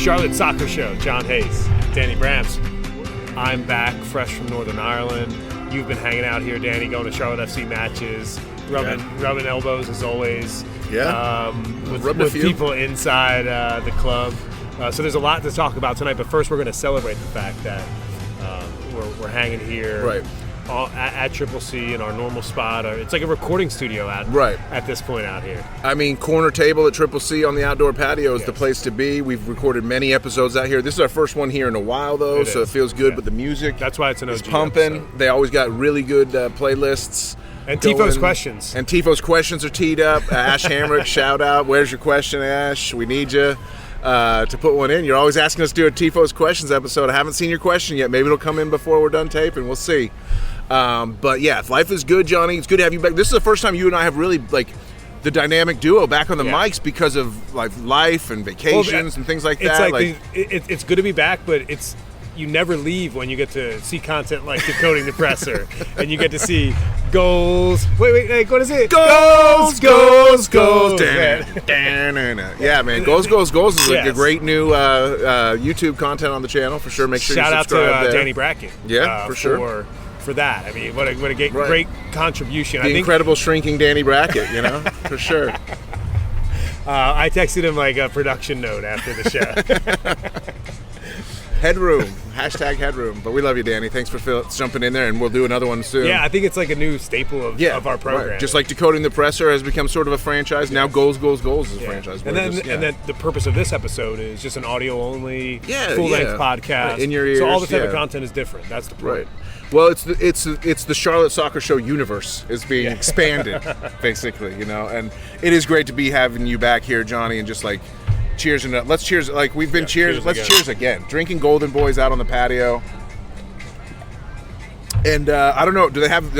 Charlotte Soccer Show. John Hayes, Danny Brams. I'm back, fresh from Northern Ireland. You've been hanging out here, Danny, going to Charlotte FC matches, rubbing elbows as always. Yeah. With people inside the club. So there's a lot to talk about tonight. But first, we're going to celebrate the fact that we're hanging here. At Triple C in our normal spot. It's like a recording studio at this point out here. I mean, corner table at Triple C on the outdoor patio is the place to be. We've recorded many episodes out here. This is our first one here in a while, though, so it feels good with the music. That's why it's an OG pumping. episode. They always got really good playlists. And Tifo's questions. And Tifo's questions are teed up. Ash Hamrick, shout out. Where's your question, Ash? We need you. To put one in. You're always asking us to do a Tifo's questions episode. I haven't seen your question yet. Maybe it'll come in before we're done taping. We'll see. But yeah, life is good, Johnny. It's good to have you back. This is the first time you and I have really the dynamic duo back on the mics because of life and vacations and things like that. It's good to be back, but you never leave when you get to see content like Decoding the Presser, and you get to see goals. Wait, what is it? Goals. Yeah, man. Goals is a great new YouTube content on the channel for sure. Make sure Shout you subscribe out to there. Danny Brackett. Yeah, for sure. For that. I mean, what a great contribution. The incredible shrinking Danny Brackett, for sure. I texted him a production note after the show. Headroom. #headroom. But we love you, Danny. Thanks for jumping in there, and we'll do another one soon. Yeah, I think it's like a new staple of our program. Right. Just like Decoding the Presser has become sort of a franchise. Now Goals is a franchise. And then the purpose of this episode is just an audio-only, full-length podcast. Right. In your ears. So all the type of content is different. That's the point. Right. Well, it's the Charlotte Soccer Show universe is being expanded, basically, and it is great to be having you back here, Johnny, and just cheers and let's cheers we've been cheers. Let's cheers again. Drinking Golden Boys out on the patio, and I don't know. Do they have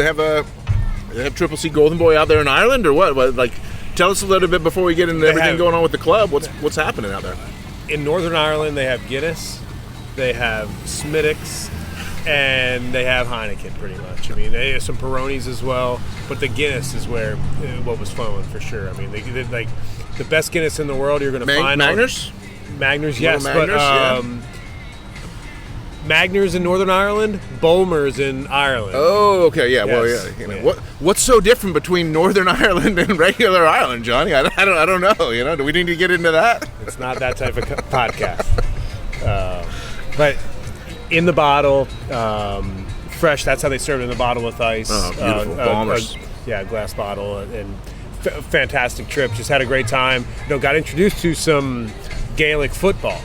Triple C Golden Boy out there in Ireland or what? Tell us a little bit before we get into everything going on with the club. What's happening out there? In Northern Ireland, they have Guinness, they have Smittix, and they have Heineken pretty much. I mean, they have some Peronis as well, but the Guinness is where what was flowing for sure. I mean, they the best Guinness in the world you're going to find. Magners? Magners, yes. Magners in Northern Ireland, Bulmers in Ireland. Oh, okay, yeah. Yes. Well, yeah. What's so different between Northern Ireland and regular Ireland, Johnny? I don't know. Do we need to get into that? It's not that type of podcast. But in the bottle, fresh. That's how they serve it in the bottle with ice. Oh, beautiful. Bombers. Glass bottle and fantastic trip. Just had a great time. Got introduced to some Gaelic football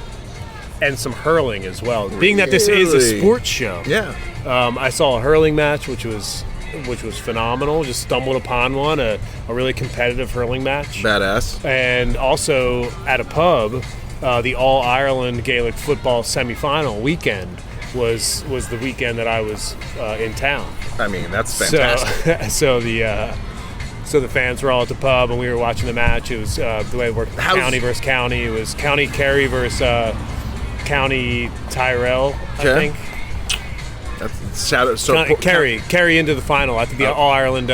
and some hurling as well. Being that this is a sports show, I saw a hurling match, which was phenomenal. Just stumbled upon one, a really competitive hurling match. Badass. And also at a pub, the All Ireland Gaelic football semifinal weekend was the weekend that I was in town. I mean, that's fantastic. So the fans were all at the pub, and we were watching the match. It was the way it worked, county versus county. It was County Kerry versus County Tyrell, I think. Kerry into the final. I think the All Ireland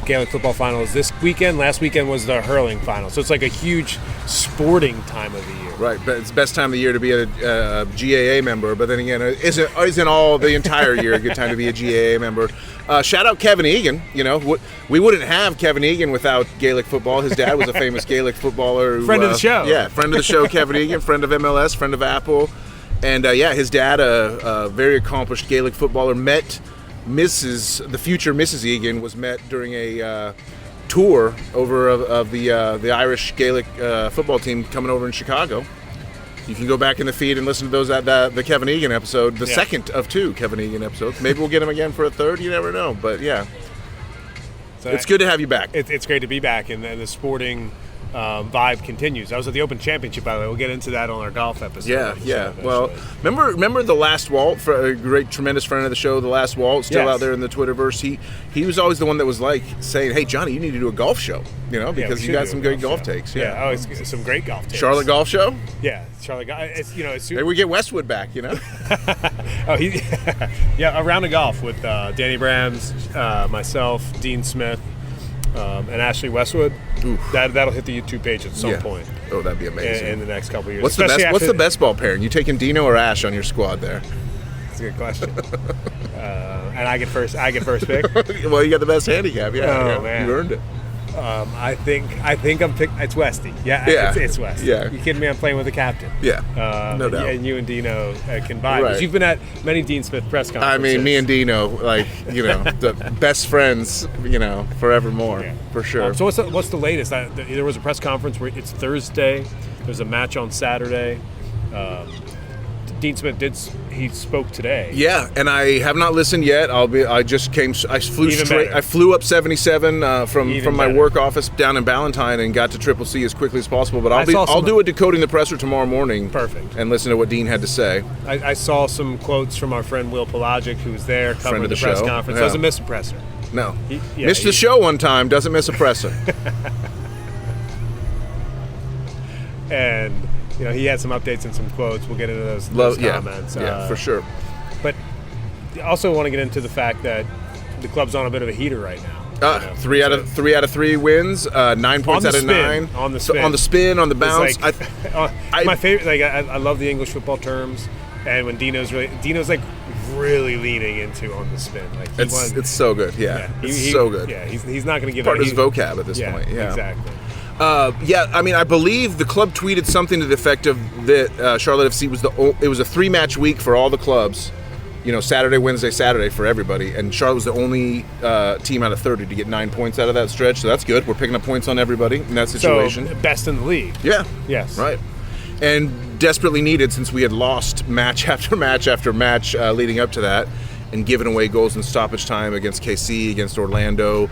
Gaelic football final is this weekend. Last weekend was the hurling final. So it's like a huge sporting time of the year. Right, but it's the best time of the year to be a GAA member. But then again, isn't all the entire year a good time to be a GAA member? Shout out Kevin Egan. We wouldn't have Kevin Egan without Gaelic football. His dad was a famous Gaelic footballer. Friend of the show. Yeah, friend of the show, Kevin Egan, friend of MLS, friend of Apple. And his dad, a very accomplished Gaelic footballer, met the future Mrs. Egan was met during a tour over of the Irish Gaelic football team coming over in Chicago. You can go back in the feed and listen to those at the Kevin Egan episode, the second of 2 Kevin Egan episodes. Maybe we'll get him again for a third. You never know. But yeah, so it's good to have you back. It's great to be back, and the sporting vibe continues. I was at the Open Championship, by the way. We'll get into that on our golf episode. Yeah. Well, remember the Last Walt, for a great, tremendous friend of the show, the Last Walt, still out there in the Twitterverse. He was always the one that was saying, "Hey, Johnny, you need to do a golf show," because you got some great golf takes. Yeah, it's some great golf takes. Charlotte Golf Show. Yeah, Charlotte. Maybe we get Westwood back. A round of golf with Danny Brams, myself, Dean Smith. and Ashley Westwood. Oof. That'll hit the YouTube page at some point. Oh, that'd be amazing. In the next couple of years. What's the best ball pairing? You taking Dino or Ash on your squad there? That's a good question. And I get first pick. Well, you got the best handicap. Yeah, man. You earned it. I think I'm picking. It's Westy. Yeah. It's Westy. Yeah. You kidding me? I'm playing with the captain. Yeah. No doubt. And you and Dino can buy. Right. You've been at many Dean Smith press conferences. I mean, me and Dino, the best friends, forevermore, for sure. So what's the latest? There was a press conference where it's Thursday. There's a match on Saturday. Dean Smith he spoke today. Yeah, and I have not listened yet. I flew up 77 from my work office down in Ballantyne and got to Triple C as quickly as possible. But I'll do a decoding the presser tomorrow morning. Perfect. And listen to what Dean had to say. I saw some quotes from our friend Will Pelagic, who was there covering the press conference. Doesn't miss a presser. No, missed the show one time. Doesn't miss a presser. And he had some updates and some quotes. We'll get into those comments. Yeah, for sure. But I also want to get into the fact that the club's on a bit of a heater right now. 3 out of 3 wins, 9 points out of 9 on the spin, on the spin, on the bounce. My favorite. I love the English football terms, and when Dino's really leaning into on the spin. It's so good. Yeah, it's so good. Yeah, he's not going to give part of his vocab at this point. Yeah, exactly. I believe the club tweeted something to the effect of that Charlotte FC was it was a 3-match week for all the clubs, Saturday, Wednesday, Saturday for everybody, and Charlotte was the only team out of 30 to get 9 points out of that stretch, so that's good. We're picking up points on everybody in that situation. So, best in the league. Yeah. Yes. Right. And desperately needed since we had lost match after match after match leading up to that and given away goals in stoppage time against KC, against Orlando,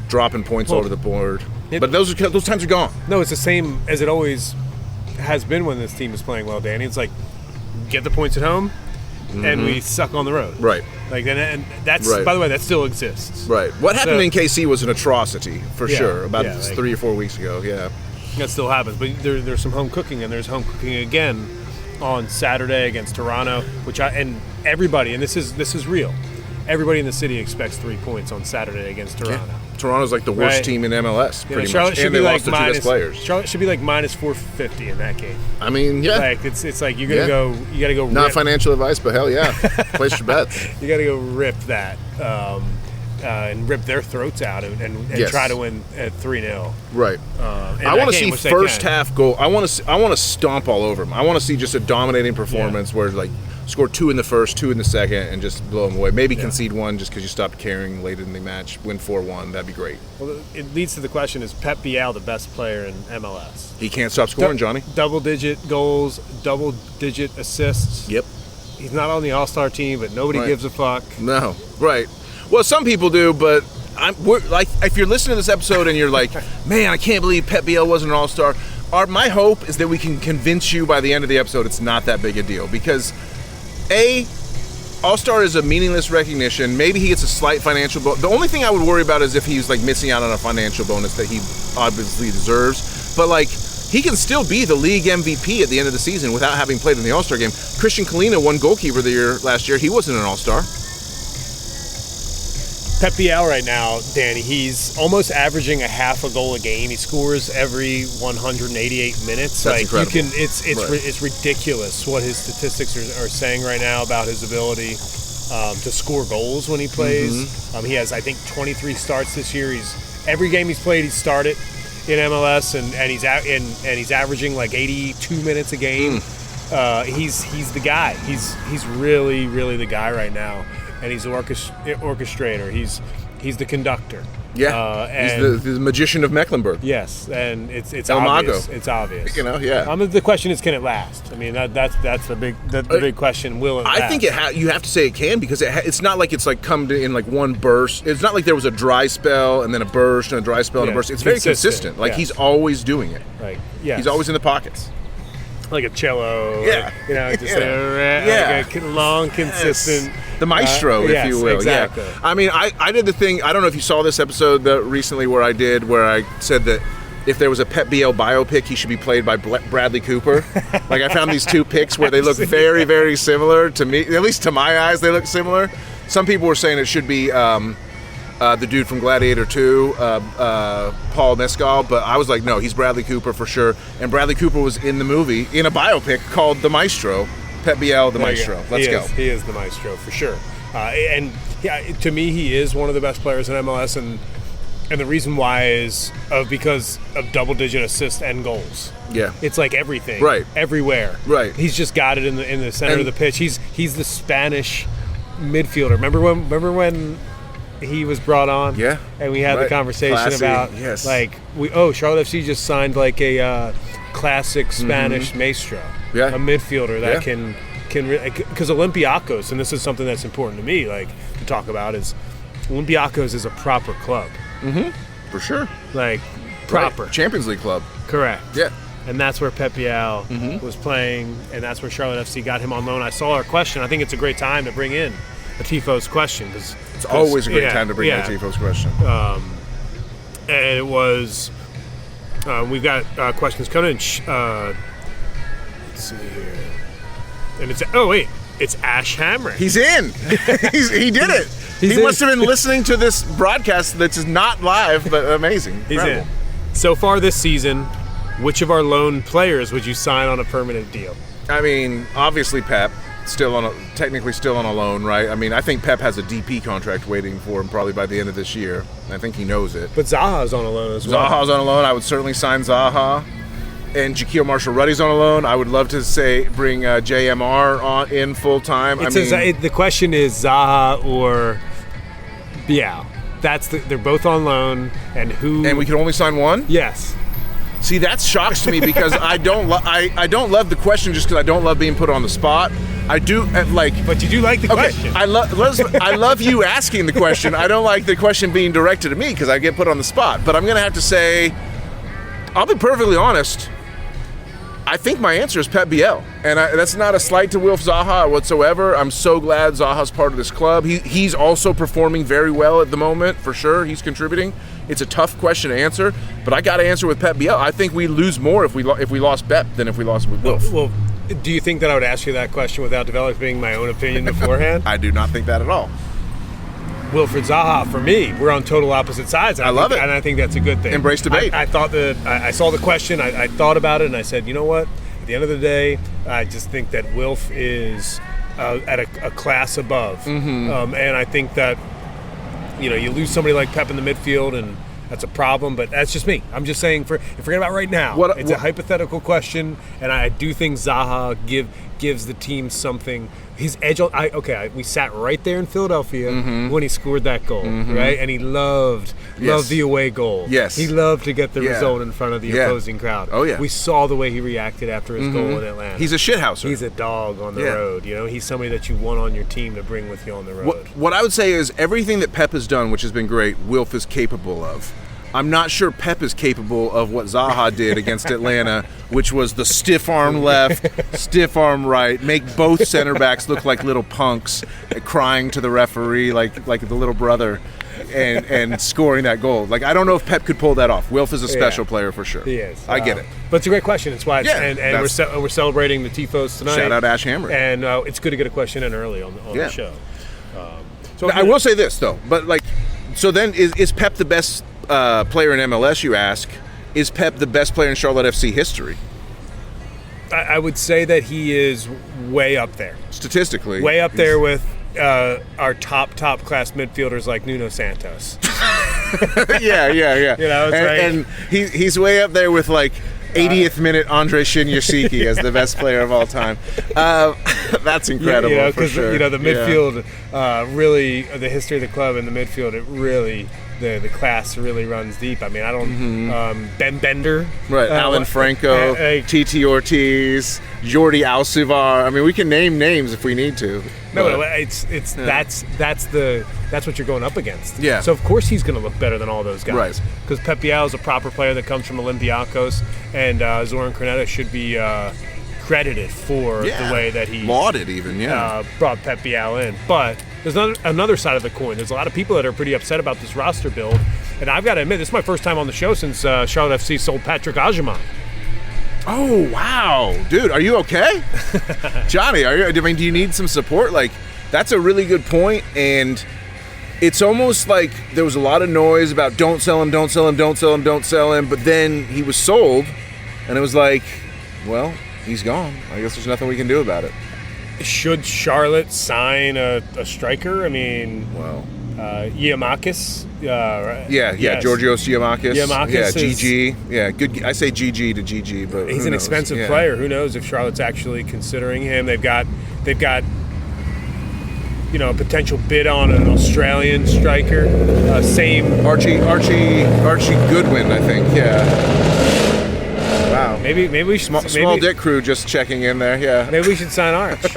dropping points all over the board. But those times are gone. No, it's the same as it always has been when this team is playing well, Danny. It's like, get the points at home, and we suck on the road. Right. And that's, by the way, that still exists. Right. What happened in KC was an atrocity, for sure, about 3 or 4 weeks ago, That still happens. But there's some home cooking, and there's home cooking again on Saturday against Toronto, and everybody, and this is real, everybody in the city expects 3 points on Saturday against Toronto. Yeah. Toronto's like the worst team in MLS, pretty Charlotte much, should and be they like lost their 2 best players. Charlotte should be like minus 450 in that game. I mean, yeah. It's like you got to go. Not financial advice, but hell yeah, place your bets. You got to go rip that and rip their throats out and try to win at 3-0. Right. I want to see first half goal. I want to stomp all over them. I want to see just a dominating performance where score 2 in the first, 2 in the second, and just blow them away. Maybe concede 1 just because you stopped caring late in the match. Win 4-1. That'd be great. Well, it leads to the question: is Pep Biel the best player in MLS? He can't stop scoring, Johnny. Double-digit goals, double-digit assists. Yep. He's not on the All-Star team, but nobody gives a fuck. No. Right. Well, some people do, but if you're listening to this episode and you're like, man, I can't believe Pep Biel wasn't an All-Star. My hope is that we can convince you by the end of the episode it's not that big a deal, because All-Star is a meaningless recognition. Maybe he gets a slight financial bonus. The only thing I would worry about is if he's missing out on a financial bonus that he obviously deserves. But he can still be the league MVP at the end of the season without having played in the All-Star game. Christian Kalina won goalkeeper of the year last year. He wasn't an All-Star. Pep Biel right now, Danny, he's almost averaging a half a goal a game. He scores every 188 minutes. That's incredible. It's ridiculous what his statistics are saying right now about his ability to score goals when he plays. He has, I think, 23 starts this year. Every game he's played, he's started in MLS, and he's averaging 82 minutes a game. He's the guy. He's really, really the guy right now. And he's the orchestrator. He's the conductor. Yeah, he's the magician of Mecklenburg. Yes, and it's El obvious. Mago. It's obvious. Yeah. The question is, can it last? I mean, that's the big question. Will it last? I think you have to say it can, because it's not like it's come in one burst. It's not like there was a dry spell and then a burst and a dry spell and a burst. It's very consistent. He's always doing it. He's always in the pockets. Like a cello. Yeah. Like a long, consistent. Yes. The maestro, if you will. Exactly. Yeah. I mean, I did the thing, I don't know if you saw this episode recently where I said that if there was a Pep Biel biopic, he should be played by Bradley Cooper. I found these 2 pics where they look very, very similar to me. At least to my eyes, they look similar. Some people were saying it should be the dude from Gladiator 2, Paul Mescal, but I was like, no, he's Bradley Cooper for sure. And Bradley Cooper was in the movie, in a biopic called The Maestro. Pep Biel, the Maestro. Let's go. He is the Maestro for sure. And yeah, to me, he is one of the best players in MLS, and the reason why is because of double-digit assists and goals. Yeah, it's like everything, right, everywhere, right. He's just got it in the center of the pitch. He's the Spanish midfielder. Remember when he was brought on? Yeah, and we had the conversation about Charlotte FC just signed like a classic Spanish maestro, a midfielder that can because Olympiacos, and this is something that's important to me, like to talk about, is Olympiacos is a proper club. For sure, like proper Champions League club. Correct. Yeah. And that's where Pep Biel was playing, and that's where Charlotte FC got him on loan. I saw our question. I think it's a great time to bring in a Tifos question. It's always a great time to bring in a Tifos question. And it was, we've got questions coming in. Let's see here. And it's Ash Hamrick. He's in. He did it. He must have been listening to this broadcast that's not live, but amazing. He's in. So far this season, which of our loan players would you sign on a permanent deal? I mean, obviously Pep, technically still on a loan, right? I mean, I think Pep has a DP contract waiting for him probably by the end of this year. I think he knows it. But Zaha's on a loan as well. Zaha's on a loan. I would certainly sign Zaha. And Jaquil Marshall-Ruddy's on a loan. I would love to bring JMR in full time. The question is Zaha or Biel. They're both on loan, and we can only sign one? Yes. See, that shocks to me because I don't love the question just because I don't love being put on the spot. I do but you do like the question. I love you asking the question. I don't like the question being directed at me because I get put on the spot. But I'm gonna have to say, I'll be perfectly honest. I think my answer is Pep Biel, and that's not a slight to Wilf Zaha whatsoever. I'm so glad Zaha's part of this club. He's also performing very well at the moment, for sure. He's contributing. It's a tough question to answer, but I got to answer with Pep Biel. I think we lose more if we lost Pep than if we lost Wilf. Well, do you think that I would ask you that question without developing my own opinion beforehand? I do not think that at all. Wilfried Zaha, for me, we're on total opposite sides. I love it. And I think that's a good thing. Embrace debate. I saw the question, I thought about it, and I said, you know what? At the end of the day, I just think that Wilf is at a class above. And I think that, you lose somebody like Pep in the midfield, and that's a problem, but that's just me. I'm just saying, forget about right now. It's a hypothetical question, and I do think Zaha gives the team something. His edge. We sat right there in Philadelphia when he scored that goal, right? And he loved the away goal. Yes, he loved to get the result in front of the opposing crowd. Oh yeah, we saw the way he reacted after his goal in Atlanta. He's a shithouser. He's a dog on the road. He's somebody that you want on your team to bring with you on the road. What I would say is everything that Pep has done, which has been great, Wilf is capable of. I'm not sure Pep is capable of what Zaha did against Atlanta, which was the stiff arm left, stiff arm right, make both center backs look like little punks, crying to the referee like the little brother, and scoring that goal. I don't know if Pep could pull that off. Wilf is a special player for sure. He is. I get it. But it's a great question. It's why we're celebrating the Tifos tonight. Shout out Ash Hamrick. And it's good to get a the early on the show. So I will say this though, but so then is Pep the best player in MLS, you ask? Is Pep the best player in Charlotte FC history? I would say that he is way up there. Statistically. Way up there with our top class midfielders like Nuno Santos. Yeah. And he's way up there with 80th minute Andre Shinyashiki as the best player of all time. That's incredible, for sure. The midfield, really, the history of the club in the midfield, it really, the class really runs deep. I mean, I don't, Ben Bender. Right, Alan Franco, Titi Ortiz, Jordi Alcivar. I mean, we can name names if we need to. No, that's what you're going up against. Yeah. So of course he's going to look better than all those guys. Right. Because Pep Biel is a proper player that comes from Olympiacos, and Zoran Krneta should be credited for the way that he lauded even brought Pep Biel in. But there's another side of the coin. There's a lot of people that are pretty upset about this roster build, and I've got to admit, this is my first time on the show since Charlotte FC sold Patrick Agyemang. Oh wow, dude, are you okay? Johnny, do you need some support? That's a really good point, and it's almost like there was a lot of noise about don't sell him, don't sell him, don't sell him, don't sell him. But then he was sold, and it was like, well, he's gone. I guess there's nothing we can do about it. Should Charlotte sign a striker? I mean, well, Giamakis. Yeah, yes. Georgios Giamakis. Giamakis Yeah, is- GG. Yeah, good. I say GG to GG, but He's who an knows? expensive Yeah. player. Who knows if Charlotte's actually considering him? They've got a potential bid on an Australian striker. Same. Archie Goodwin, I think. Yeah. Wow. Maybe we should. Small dick crew just checking in there. Yeah. Maybe we should sign Arch.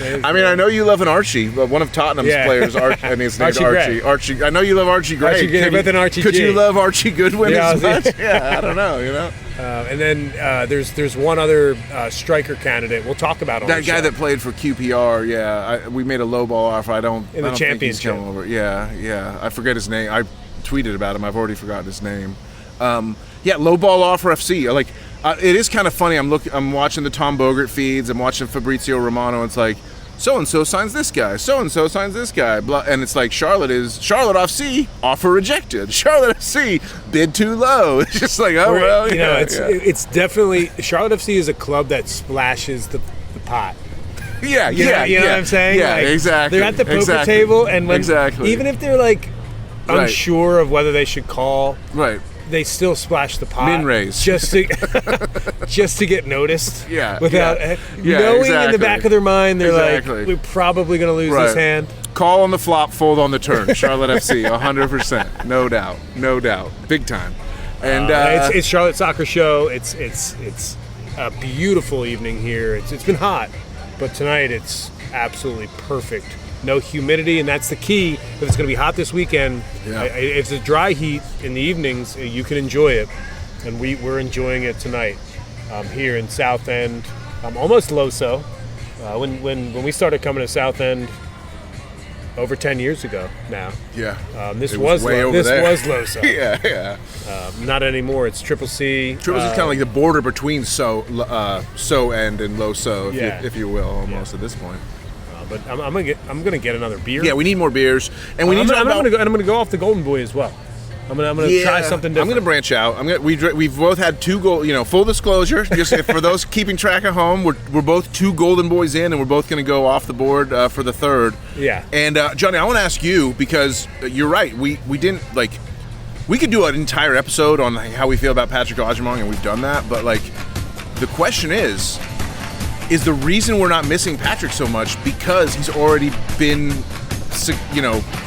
I mean, I know you love an Archie, but one of Tottenham's players, and his name's Archie Gray. Archie. I know you love Archie Gray. Archie Gray, but then Archie Could G. you love Archie Goodwin as Yeah, much? Yeah, I don't know. And then there's one other striker candidate we'll talk about on That the guy show. that played for QPR. Yeah, we made a low ball offer. I don't In the think he's championship. coming over. Yeah. I forget his name. I tweeted about him. I've already forgotten his name. Low ball offer FC. Like, it is kind of funny. I'm watching the Tom Bogert feeds. I'm watching Fabrizio Romano. It's like, so-and-so signs this guy. So-and-so signs this guy. Blah, and it's like Charlotte FC, offer rejected. Charlotte FC, bid too low. It's just like, oh, well, it's definitely Charlotte FC is a club that splashes the pot. Yeah, You know what I'm saying? Yeah, Like, exactly. They're at the poker exactly. table, and when, exactly. even if they're like Right. unsure of whether they should call, Right. they still splash the pot. Min raise. just to get noticed. Yeah, Without yeah, knowing in exactly. the back of their mind, they're Exactly. like, we're probably going to lose Right. this hand. Call on the flop, fold on the turn. Charlotte FC, 100%. No doubt. Big time. And It's Charlotte Soccer Show. It's a beautiful evening here. It's been hot, but tonight it's absolutely perfect. No humidity, and that's the key. If it's going to be hot this weekend, Yeah. if it's a dry heat in the evenings, you can enjoy it, and we're enjoying it tonight here in South End, almost Loso. When we started coming to South End over 10 years ago now. yeah. This It was way over this there. was Loso. Yeah. Not anymore. It's Triple C. Triple C is kind of like the border between So End and Low So, Yeah. if you will, almost at this point. But I'm gonna get another beer. Yeah, we need more beers, and we need to. I'm gonna go off the Golden Boy as well. I'm gonna try something different. I'm gonna branch out. We've both had two gold. Full disclosure, just for those keeping track at home, we're both two Golden Boys in, and we're both gonna go off the board for the third. Yeah. And Johnny, I want to ask you, because you're right. We didn't like. We could do an entire episode on how we feel about Patrick Agyemang, and we've done that. But like, the question is the reason we're not missing Patrick so much because he's already been,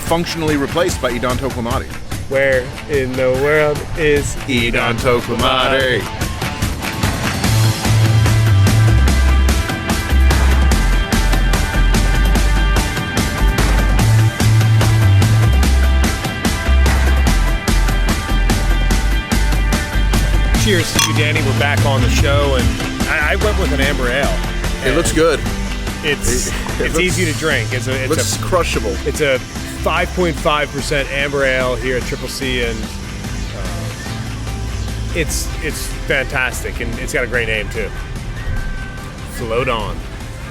functionally replaced by Idan Toklomati. Where in the world is Idan Toklomati? Cheers to you, Danny. We're back on the show, and I went with an amber ale. It looks good. It's looks- easy to drink. It's Looks crushable. It's a 5.5% amber ale here at Triple C, and it's fantastic, and it's got a great name too. Float on.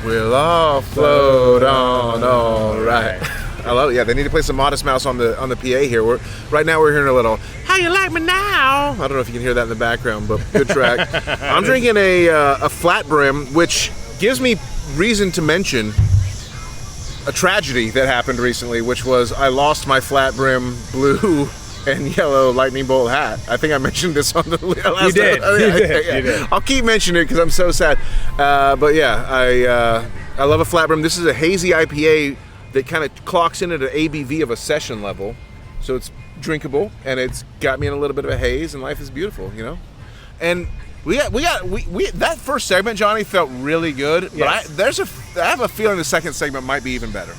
We'll all float on, all right. I love it. Yeah, they need to play some Modest Mouse on the PA here. Right now we're hearing a little "How You Like Me Now." I don't know if you can hear that in the background, but good track. I'm drinking a flat brim, which gives me reason to mention a tragedy that happened recently, which was I lost my flat brim blue and yellow lightning bolt hat. I think I mentioned this on the last You did. episode. You did. I'll keep mentioning it because I'm so sad. But yeah, I love a flat brim. This is a hazy IPA that kind of clocks in at an ABV of a session level, so it's drinkable, and it's got me in a little bit of a haze, and life is beautiful, And we that first segment, Johnny, felt really good, but Yes. I have a feeling the second segment might be even better.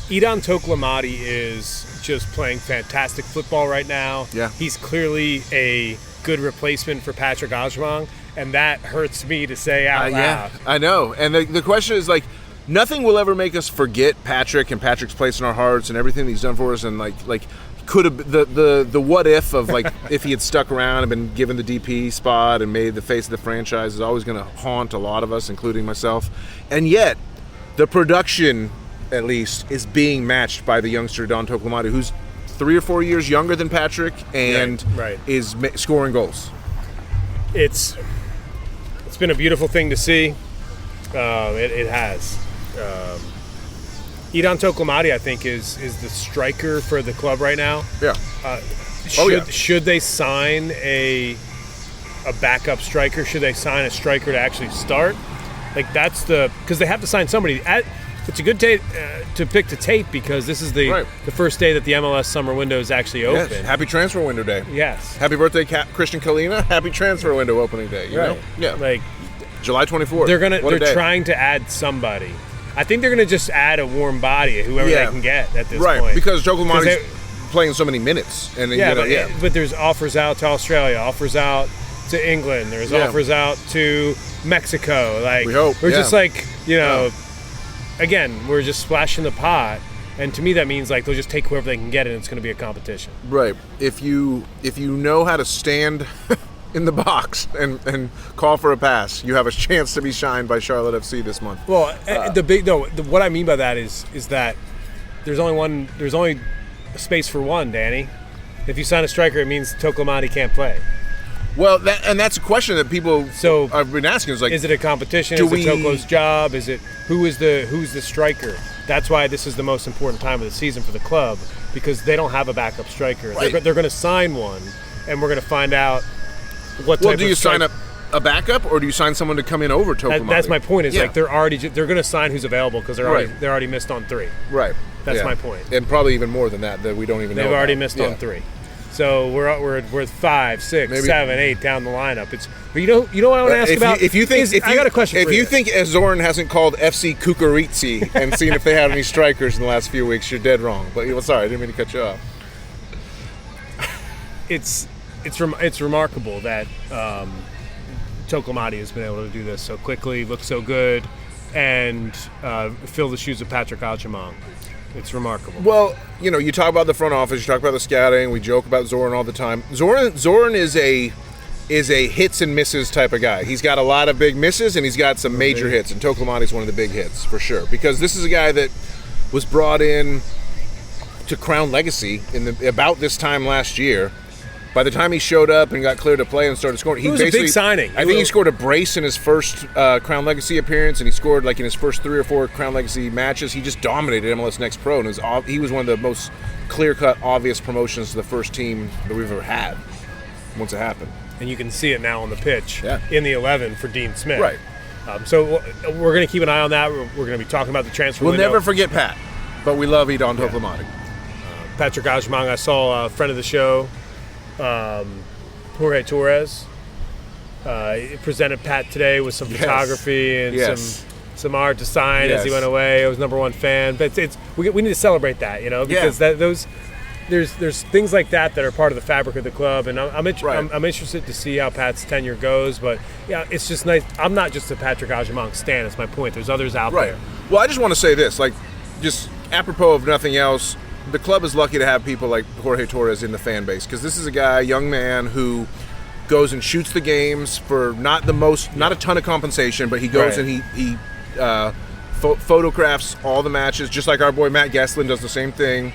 Idan Toklomati is just playing fantastic football right now. Yeah. He's clearly a good replacement for Patrick Agyemang, and that hurts me to say out loud. Yeah, I know. And the question is, like, nothing will ever make us forget Patrick and Patrick's place in our hearts and everything he's done for us, and like could have the what if of like if he had stuck around and been given the DP spot and made the face of the franchise is always going to haunt a lot of us, including myself. And yet, the production at least, is being matched by the youngster Idan Toklomati, who's 3 or 4 years younger than Patrick and is scoring goals. It's been a beautiful thing to see. It has. Idan Toklomati, I think, is the striker for the club right now. Yeah. Should they sign a backup striker? Should they sign a striker to actually start? Like, that's because they have to sign somebody. It's a good day to pick the tape because this is the first day that the MLS summer window is actually open. Yes. Happy transfer window day. Yes. Happy birthday, Christian Kalina. Happy transfer window opening day. You know? Yeah. Like, July 24th. They're trying to add somebody. I think they're going to just add a warm body, whoever they can get at this point. Right, because Toklomati's playing so many minutes. And but there's offers out to Australia, offers out to England, there's offers out to Mexico. Like, we're just like, again, we're just splashing the pot. And to me, that means like they'll just take whoever they can get, and it's going to be a competition. Right. If you know how to stand in the box and call for a pass, you have a chance to be shined by Charlotte FC this month. Well, what I mean by that is that there's only space for one, Danny. If you sign a striker, it means Toklomati can't play. Well, that's a question that people have been asking. Is like, is it a competition? Is it Toklo's job? Is it who's the striker? That's why this is the most important time of the season for the club, because they don't have a backup striker. Right. They're going to sign one, and we're going to find out what type Well, do you sign a backup, or do you sign someone to come in over Toklomati? That's my point. Is like they're going to sign who's available because they're already missed on 3. Right. That's my point. And probably even more than that we don't even know. They've already missed on 3. So we're 5, 6, 7, 8 down the lineup. It's you know what I want to ask about. I got a question. If you think Zoran hasn't called FC Kukuritsi and seen if they had any strikers in the last few weeks, you're dead wrong. But sorry, I didn't mean to cut you off. It's remarkable that Toklomati has been able to do this so quickly, look so good, and fill the shoes of Patrick Agyemang. It's remarkable. Well, you talk about the front office, you talk about the scouting, we joke about Zoran all the time. Zoran is a hits and misses type of guy. He's got a lot of big misses and he's got some major hits, and Toklomati's one of the big hits for sure. Because this is a guy that was brought in to crown legacy about this time last year. By the time he showed up and got cleared to play and started scoring, it was a big signing. I think he scored a brace in his first Crown Legacy appearance, and he scored like in his first 3 or 4 Crown Legacy matches. He just dominated MLS Next Pro, and he was one of the most clear-cut, obvious promotions to the first team that we've ever had once it happened. And you can see it now on the pitch in the 11 for Dean Smith. Right. So we're going to keep an eye on that. We're going to be talking about the transfer window. We'll never forget Pat, but we love Idan Toklomati. Patrick Agyemang, I saw a friend of the show, Jorge Torres, presented Pat today with some photography and some art to sign as he went away. I was #1 fan, but we need to celebrate that, because there's things like that are part of the fabric of the club, and I'm interested to see how Pat's tenure goes. But it's just nice. I'm not just a Patrick Agyemang stan. It's my point. There's others out there. Well, I just want to say this, just apropos of nothing else. The club is lucky to have people like Jorge Torres in the fan base, because this is a young man who goes and shoots the games for not a ton of compensation, but he goes and he photographs all the matches, just like our boy Matt Geslin does the same thing.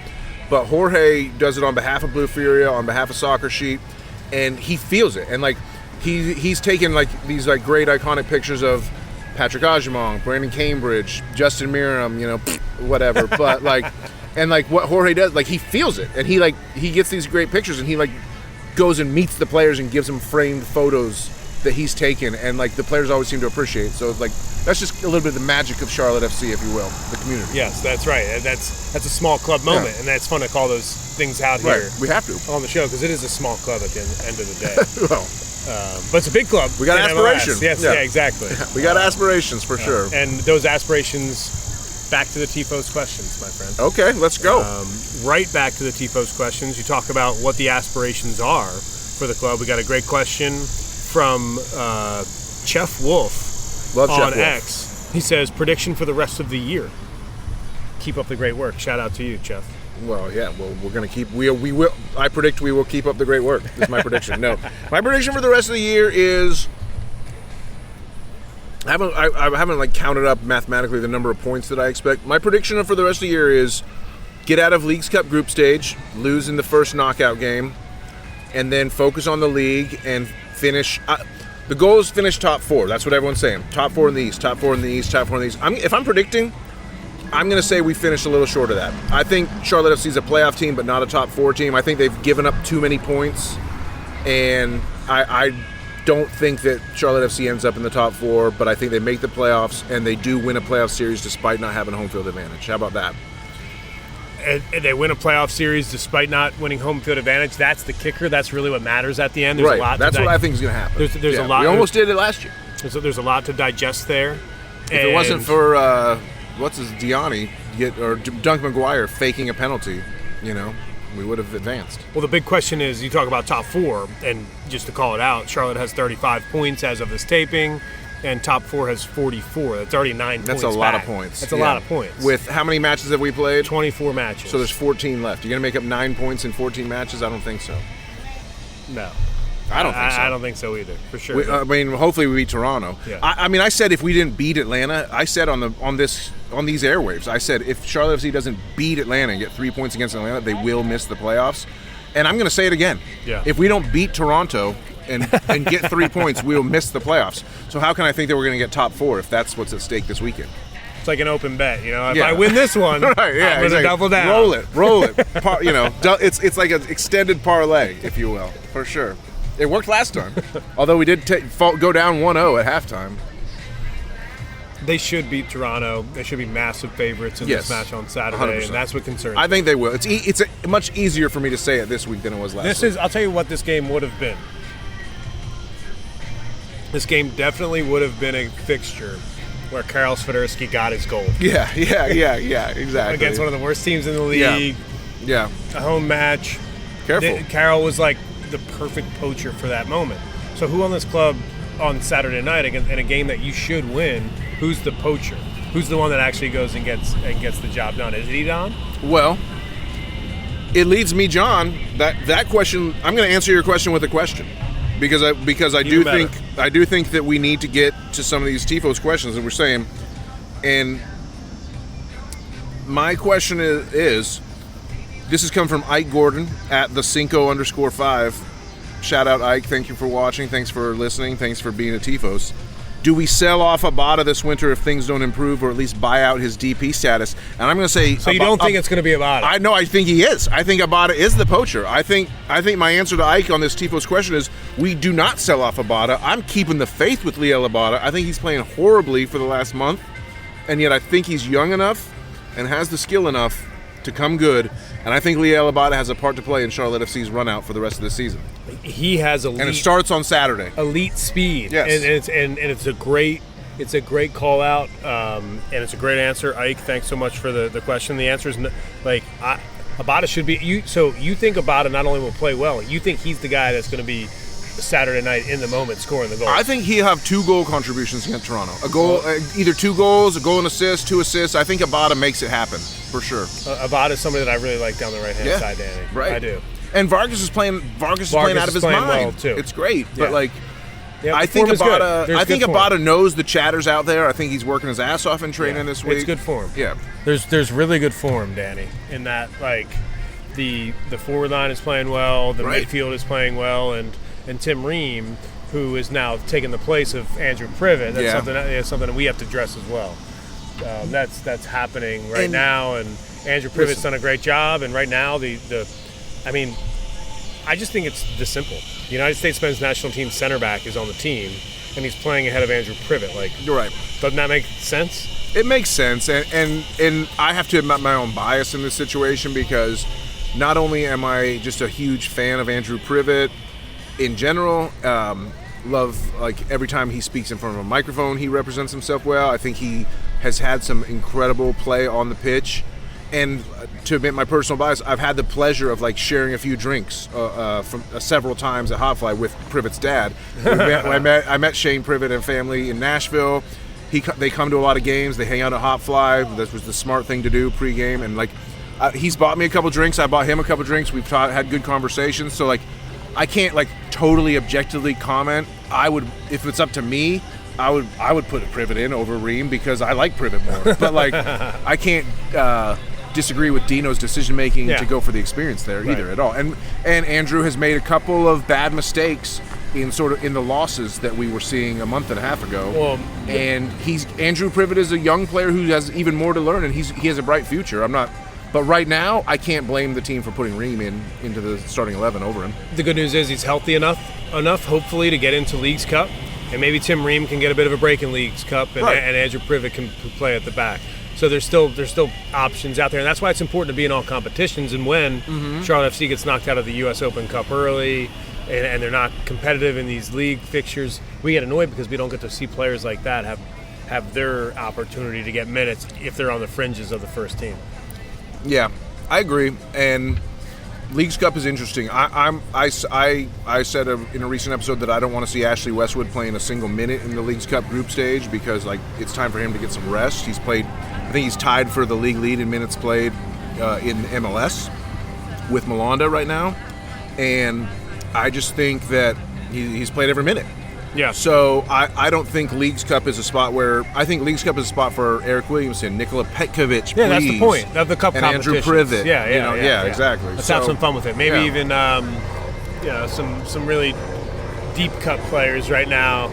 But Jorge does it on behalf of Blue Furia, on behalf of Soccer Sheet, and he feels it. And he's taken these great iconic pictures of Patrick Agyemang, Brandon Cambridge, Justin Miram, whatever. But and what Jorge does, he feels it, and he gets these great pictures, and he goes and meets the players and gives them framed photos that he's taken, and the players always seem to appreciate. So that's just a little bit of the magic of Charlotte FC, if you will, the community. Yes, that's right. That's a small club moment, and that's fun to call those things out here. Right, we have to on the show, because it is a small club at the end of the day. Well, but it's a big club. We got aspirations. Yes, exactly. We got aspirations for sure. And those aspirations. Back to the Tifos questions, my friend. Okay, let's go. Right back to the Tifos questions. You talk about what the aspirations are for the club. We got a great question from Chef Wolf on X. He says, prediction for the rest of the year. Keep up the great work. Shout out to you, Chef. Well, yeah. Well, we're going to keep. We will. I predict we will keep up the great work. Is my prediction. No, my prediction for the rest of the year is I haven't like counted up mathematically the number of points that I expect. My prediction for the rest of the year is get out of Leagues Cup group stage, lose in the first knockout game, and then focus on the league and finish. The goal is finish top 4. That's what everyone's saying. Top 4 in the East, top 4 in the East, top 4 in the East. If I'm predicting, I'm going to say we finish a little short of that. I think Charlotte FC is a playoff team, but not a top 4 team. I think they've given up too many points, and I don't think that Charlotte FC ends up in the top 4, but I think they make the playoffs, and they do win a playoff series despite not having home field advantage. How about that? And they win a playoff series despite not winning home field advantage. That's the kicker. That's really what matters at the end. There's right. a lot. That's what I think is going to happen. There's a lot. We almost did it last year. There's a lot to digest there. If it wasn't for Diani or Dunk McGuire faking a penalty, we would have advanced. Well, the big question is, you talk about top 4, and just to call it out, Charlotte has 35 points as of this taping, and top 4 has 44. That's already 9 points. That's a lot of points. That's a lot of points. With how many matches have we played? 24 matches. So there's 14 left. You're going to make up 9 points in 14 matches? I don't think so. No. I don't think so. I don't think so either, for sure. Hopefully we beat Toronto. Yeah. I said if we didn't beat Atlanta, I said on these airwaves, I said if Charlotte FC doesn't beat Atlanta and get 3 points against Atlanta, they will miss the playoffs. And I'm going to say it again. Yeah. If we don't beat Toronto and get 3 points, we'll miss the playoffs. So how can I think that we're going to get top 4 if that's what's at stake this weekend? It's like an open bet, If I win this one, right, I'm going to double down. Roll it. It's like an extended parlay, if you will, for sure. It worked last time, although we did go down 1-0 at halftime. They should beat Toronto. They should be massive favorites in this match on Saturday, 100%. and that's what concerns me. I think they will. It's much easier for me to say it this week than it was last week. I'll tell you what this game would have been. This game definitely would have been a fixture where Karol Swiderski got his goal. Yeah, exactly. Against one of the worst teams in the league. Yeah. A home match. Careful. Karol was like the perfect poacher for that moment. So who on this club on Saturday night in a game that you should win, who's the poacher? Who's the one that actually goes and gets the job done? Is it Idan? Well, it leads me, John. That question. I'm going to answer your question with a question, because I do think that we need to get to some of these Tifos questions that we're saying, and my question is this has come from Ike Gordon at the Cinco_5. Shout out, Ike. Thank you for watching. Thanks for listening. Thanks for being a Tifos. Do we sell off Abada this winter if things don't improve, or at least buy out his DP status? And I'm going to say... So you don't think it's going to be Abada? I think he is. I think Abada is the poacher. I think my answer to Ike on this Tifos question is we do not sell off Abada. I'm keeping the faith with Liel Abada. I think he's playing horribly for the last month, and yet I think he's young enough and has the skill enough to come good, and I think Liel Abada has a part to play in Charlotte FC's run out for the rest of the season. He has elite, and it starts on Saturday. Elite speed. Yes. And it's a great call out, and it's a great answer. Ike, thanks so much for the question. The answer is Abada should be you. So you think Abada not only will play well, you think he's the guy that's going to be Saturday night in the moment scoring the goal. I think he'll have 2 goal contributions against Toronto. A goal, either 2 goals, a goal and assist, 2 assists. I think Abada makes it happen for sure. Abada is somebody that I really like down the right hand side, Danny. Right. I do. And Vargas is playing out of his mind. Well too. It's great, Yeah. but I think Abada knows the chatters out there. I think he's working his ass off in training this week. It's good form. Yeah. There's really good form, Danny, in that the forward line is playing well, the midfield is playing well, and Tim Ream, who is now taking the place of Andrew Privet, that's something that we have to address as well. That's happening right now, and Andrew Privet's done a great job. And right now, I just think it's this simple. The United States men's national team center back is on the team, and he's playing ahead of Andrew Privet. You're right. Doesn't that make sense? It makes sense, and I have to admit my own bias in this situation, because not only am I just a huge fan of Andrew Privet in general, love every time he speaks in front of a microphone, he represents himself well. I think he has had some incredible play on the pitch. And to admit my personal bias, I've had the pleasure of sharing a few drinks from several times at Hotfly with Privet's dad. I met Shane Privet and family in Nashville. They come to a lot of games. They hang out at Hotfly. This was the smart thing to do pregame. And he's bought me a couple drinks. I bought him a couple drinks. We've had good conversations. So I can't totally objectively comment. I would, if it's up to me, I would put a Privet in over Ream because I like Privet more. But like, I can't disagree with Dino's decision making to go for the experience there either at all. And Andrew has made a couple of bad mistakes in the losses that we were seeing a month and a half ago. Well, and Andrew Privet is a young player who has even more to learn, and he has a bright future. But right now, I can't blame the team for putting Ream into the starting 11 over him. The good news is he's healthy enough, hopefully, to get into Leagues Cup, and maybe Tim Ream can get a bit of a break in Leagues Cup, and Andrew Privet can play at the back. So there's still options out there, and that's why it's important to be in all competitions. And when Charlotte FC gets knocked out of the U.S. Open Cup early, and they're not competitive in these league fixtures, we get annoyed because we don't get to see players like that have their opportunity to get minutes if they're on the fringes of the first team. Yeah, I agree. And Leagues Cup is interesting. I said in a recent episode that I don't want to see Ashley Westwood playing a single minute in the Leagues Cup group stage because it's time for him to get some rest. I think he's tied for the league lead in minutes played in MLS with Malanda right now, and I just think that he's played every minute. Yeah. So I don't think Leagues Cup is a spot I think Leagues Cup is a spot for Eric Williamson, Nikola Petkovic, yeah, that's the point of the cup and competition. Andrew Privet. Yeah, exactly. Let's have some fun with it. Maybe even some really deep cup players right now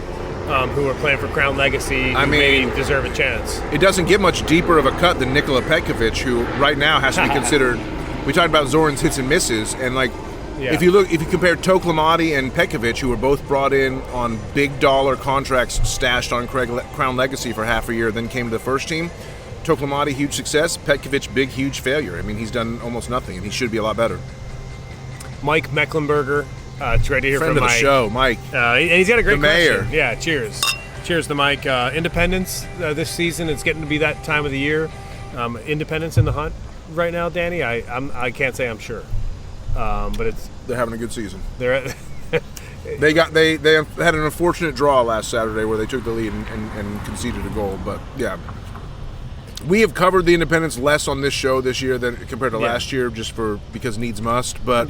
who are playing for Crown Legacy who maybe deserve a chance. It doesn't get much deeper of a cut than Nikola Petkovic, who right now has to be considered. We talked about Zoran's hits and misses, and if you compare Toklomati and Petkovic, who were both brought in on big dollar contracts stashed on Crown Legacy for half a year, then came to the first team. Toklomati, huge success. Petkovic, big, huge failure. I mean, he's done almost nothing, and he should be a lot better. Mike Mecklenburger, it's great to hear from Mike. Friend of the show, Mike. And he's got a great question. Mayor. Yeah, cheers. Cheers to Mike. Independence this season, it's getting to be that time of the year. Independence in the hunt right now, Danny. I can't say I'm sure. But they're having a good season. They're they had an unfortunate draw last Saturday where they took the lead and conceded a goal. But yeah, we have covered the Independents less on this show this year than compared to last year, just because needs must. But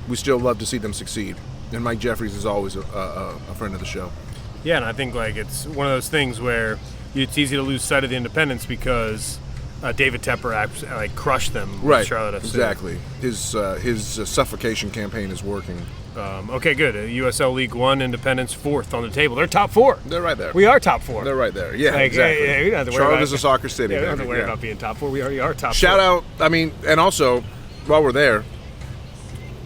we still love to see them succeed. And Mike Jeffries is always a friend of the show. Yeah, and I think it's one of those things where it's easy to lose sight of the Independents because David Tepper crushed them with Charlotte FC. Exactly. His suffocation campaign is working. Okay, good. USL League One, Independence 4th on the table. They're top 4. They're right there. We are top 4. They're right there. Yeah, exactly. Yeah, we don't have to worry Charlotte is a soccer city. Yeah, we don't have to worry about being top 4. We already are top 4. Shout out, and also, while we're there,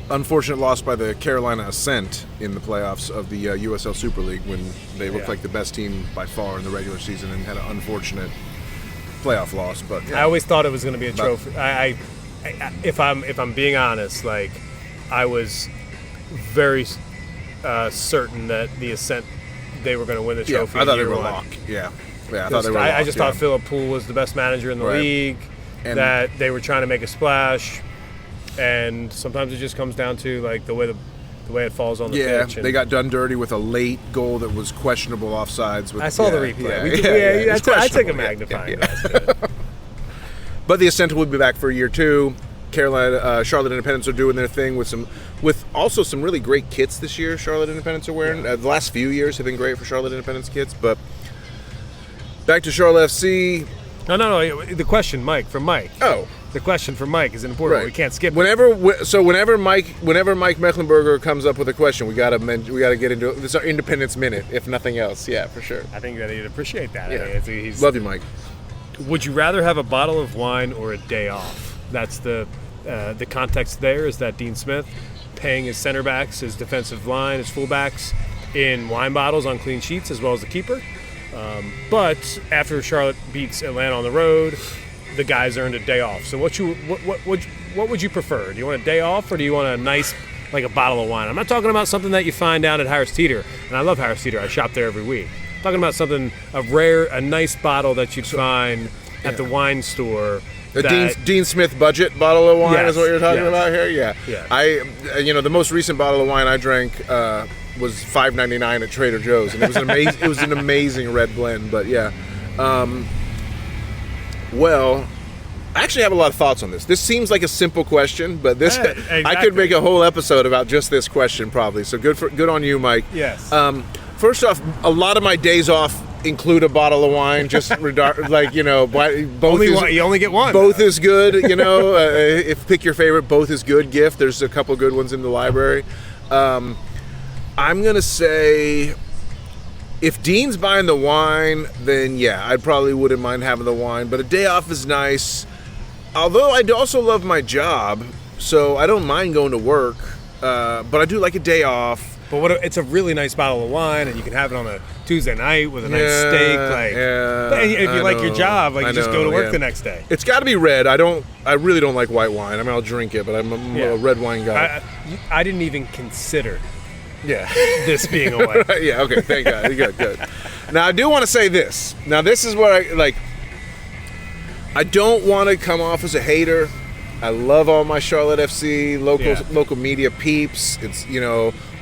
unfortunate loss by the Carolina Ascent in the playoffs of the USL Super League when they looked like the best team by far in the regular season and had an unfortunate playoff loss. But I always thought it was going to be a trophy. If I'm being honest, I was very certain that the Ascent, they were going to win the trophy. I thought they were a lock. I thought they were. I just thought Philip Poole was the best manager in the league. And that they were trying to make a splash, and sometimes it just comes down to the way it falls on the pitch. Yeah, they got done dirty with a late goal that was questionable offsides. I saw the replay. I took a magnifying glass. But the Ascent will be back for year 2. Charlotte Independents are doing their thing with also some really great kits this year. Charlotte Independents are wearing. The last few years have been great for Charlotte Independents kits. But back to Charlotte FC. No. The question, Mike, from Mike. Oh. The question from Mike is important. We can't skip it. Whenever Mike Mecklenburger comes up with a question, we gotta get into it. This is our Independence Minute, if nothing else. Yeah, for sure. I think that he'd appreciate that. Yeah. Love you, Mike. Would you rather have a bottle of wine or a day off? That's the context there is that Dean Smith paying his center backs, his defensive line, his fullbacks in wine bottles on clean sheets, as well as the keeper. But after Charlotte beats Atlanta on the road, the guys earned a day off. So what would you prefer? Do you want a day off, or do you want a nice, a bottle of wine? I'm not talking about something that you find down at Harris Teeter, and I love Harris Teeter. I shop there every week. I'm talking about something a nice bottle that you'd find at the wine store. Dean Smith budget bottle of wine is what you're talking about here? Yeah. The most recent bottle of wine I drank was $5.99 at Trader Joe's, and it was an amazing red blend. But well, I actually have a lot of thoughts on this. This seems like a simple question, but exactly. I could make a whole episode about just this question probably. So good on you, Mike. Yes. First off, a lot of my days off include a bottle of wine. Just like both you only get one. Both is good. If pick your favorite, both is good gift. There's a couple good ones in the library. I'm gonna say, if Dean's buying the wine, then yeah, I probably wouldn't mind having the wine. But a day off is nice. Although I also love my job, so I don't mind going to work. But I do like a day off. But it's a really nice bottle of wine, and you can have it on a Tuesday night with a nice steak. If you like your job, you just go to work the next day. It's got to be red. I really don't like white wine. I mean, I'll drink it, but I'm a red wine guy. I didn't even consider this being a white. Yeah. Okay. Thank God. Good. Now I do want to say this. Now this is where I don't want to come off as a hater. I love all my Charlotte FC local media peeps. It's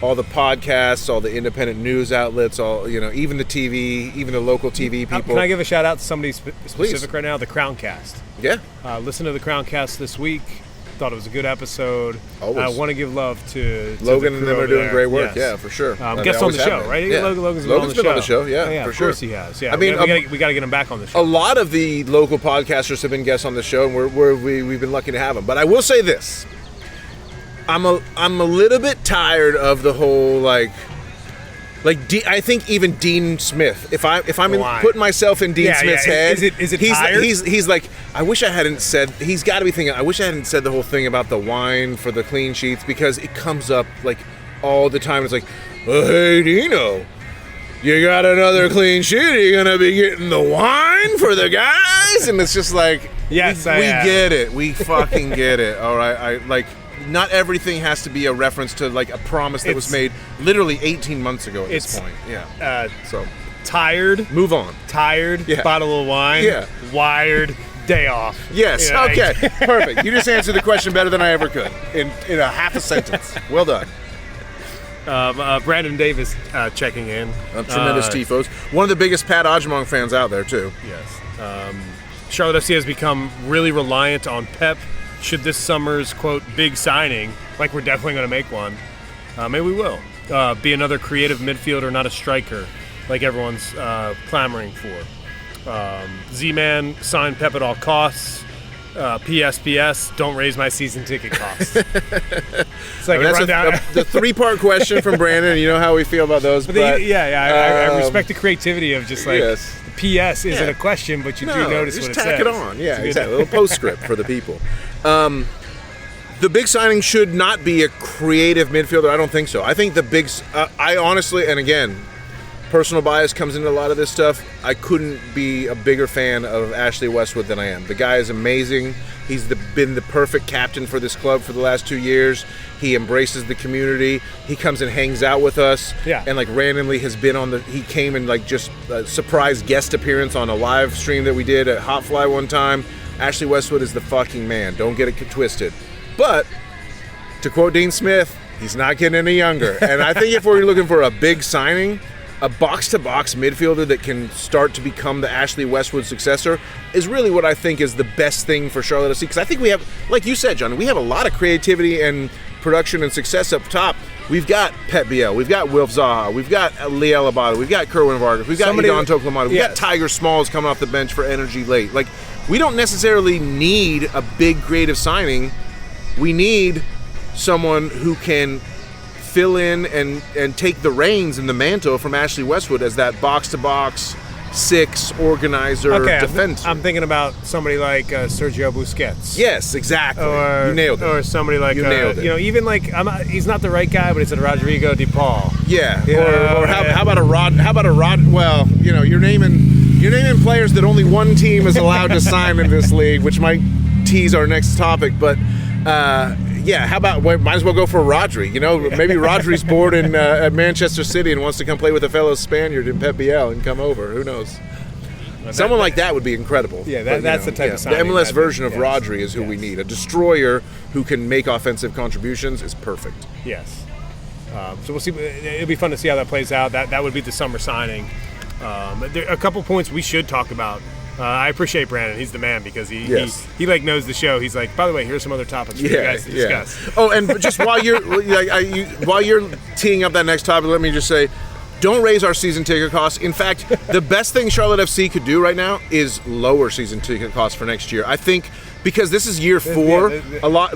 all the podcasts, all the independent news outlets, all even the TV, even the local TV people. Can I give a shout out to somebody specific right now? The Crowncast. Yeah. Listen to the Crowncast this week. Thought it was a good episode. Always. I want to give love to Logan and them are doing great work. Yes. Yeah, for sure. Guest on the show, right? Yeah. Logan's been on the show. Yeah, for of sure. course he has. Yeah, I mean, we got to get him back on the show. A lot of the local podcasters have been guests on the show, and we've been lucky to have them. But I will say this: I'm a little bit tired of the whole I think even Dean Smith. If I'm putting myself in Dean Smith's head, is it tired? He's like, I wish I hadn't said. He's got to be thinking, I wish I hadn't said the whole thing about the wine for the clean sheets, because it comes up all the time. It's like, hey Dino, you got another clean sheet? Are you gonna be getting the wine for the guys? And it's just like, yes, we get it. We fucking get it. All right, not everything has to be a reference to a promise that was made literally 18 months ago at this point. Yeah. So tired. Move on. Tired. Yeah. Bottle of wine. Yeah. Wired. Day off. Yes. Okay. Perfect. You just answered the question better than I ever could in a half a sentence. Well done. Brandon Davis checking in. Tremendous tifos. One of the biggest Pat Agyemang fans out there too. Yes. Charlotte FC has become really reliant on Pep. Should this summer's, quote, big signing, we're definitely going to make one, maybe we will, be another creative midfielder, not a striker, like everyone's clamoring for. Z-Man, sign Pep at all costs. PSPS, don't raise my season ticket costs. It's the three-part question from Brandon. You know how we feel about those. I respect the creativity of just yes. PS isn't a question, but you do notice what it says. Just tack it on. Yeah, exactly. A little postscript for the people. The big signing should not be a creative midfielder. I don't think so. I think I honestly, and again, personal bias comes into a lot of this stuff. I couldn't be a bigger fan of Ashley Westwood than I am. The guy is amazing. He's been the perfect captain for this club for the last 2 years. He embraces the community. He comes and hangs out with us. Yeah. And randomly has been he came and just a surprise guest appearance on a live stream that we did at Hotfly one time. Ashley Westwood is the fucking man. Don't get it twisted. But to quote Dean Smith, he's not getting any younger. And I think if we're looking for a big signing, a box-to-box midfielder that can start to become the Ashley Westwood successor is really what I think is the best thing for Charlotte FC. Because I think we have, like you said, John, we have a lot of creativity and production and success up top. We've got Pep Biel, we've got Wilf Zaha, we've got Liel Abada, we've got Kerwin Vargas, we've got Idan Toklomati, we've got Tiger Smalls coming off the bench for energy late. We don't necessarily need a big creative signing. We need someone who can fill in and take the reins and the mantle from Ashley Westwood as that box-to-box six organizer defender. I'm thinking about somebody like Sergio Busquets. Yes, exactly. You nailed it. Or somebody like nailed it. Even he's not the right guy, but it's a Rodrigo De Paul. Yeah. Or how about a Rod? Well, you're naming players that only one team is allowed to sign in this league, which might tease our next topic, but. How about might as well go for Rodri? Maybe Rodri's bored in at Manchester City and wants to come play with a fellow Spaniard in Pep Biel and come over. Who knows? Someone like that would be incrable. Yeah, that's the type of signing. The MLS version of Rodri is who we need. A destroyer who can make offensive contributions is perfect. Yes. So we'll see. It'll be fun to see how that plays out. That would be the summer signing. There are a couple points we should talk about. I appreciate Brandon. He's the man because he knows the show. He's like, by the way, here's some other topics for you guys to discuss. Oh, and just while you're teeing up that next topic, let me just say, don't raise our season ticket costs. In fact, the best thing Charlotte FC could do right now is lower season ticket costs for next year. I think because this is year 4,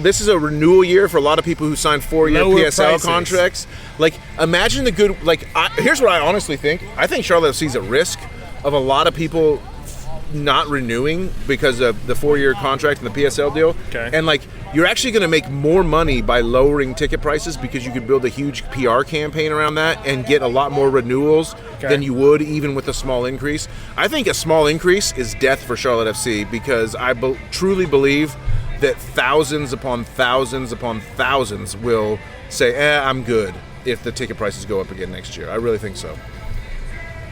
this is a renewal year for a lot of people who signed 4-year PSL contracts. Like, imagine the good. Like, here's what I honestly think. I think Charlotte FC is at risk of a lot of people not renewing because of the 4-year contract and the PSL deal. Okay. And like, you're actually going to make more money by lowering ticket prices because you could build a huge PR campaign around that and get a lot more renewals than you would even with a small increase. I think a small increase is death for Charlotte FC because I truly believe that thousands upon thousands upon thousands will say, I'm good if the ticket prices go up again next year. I really think so.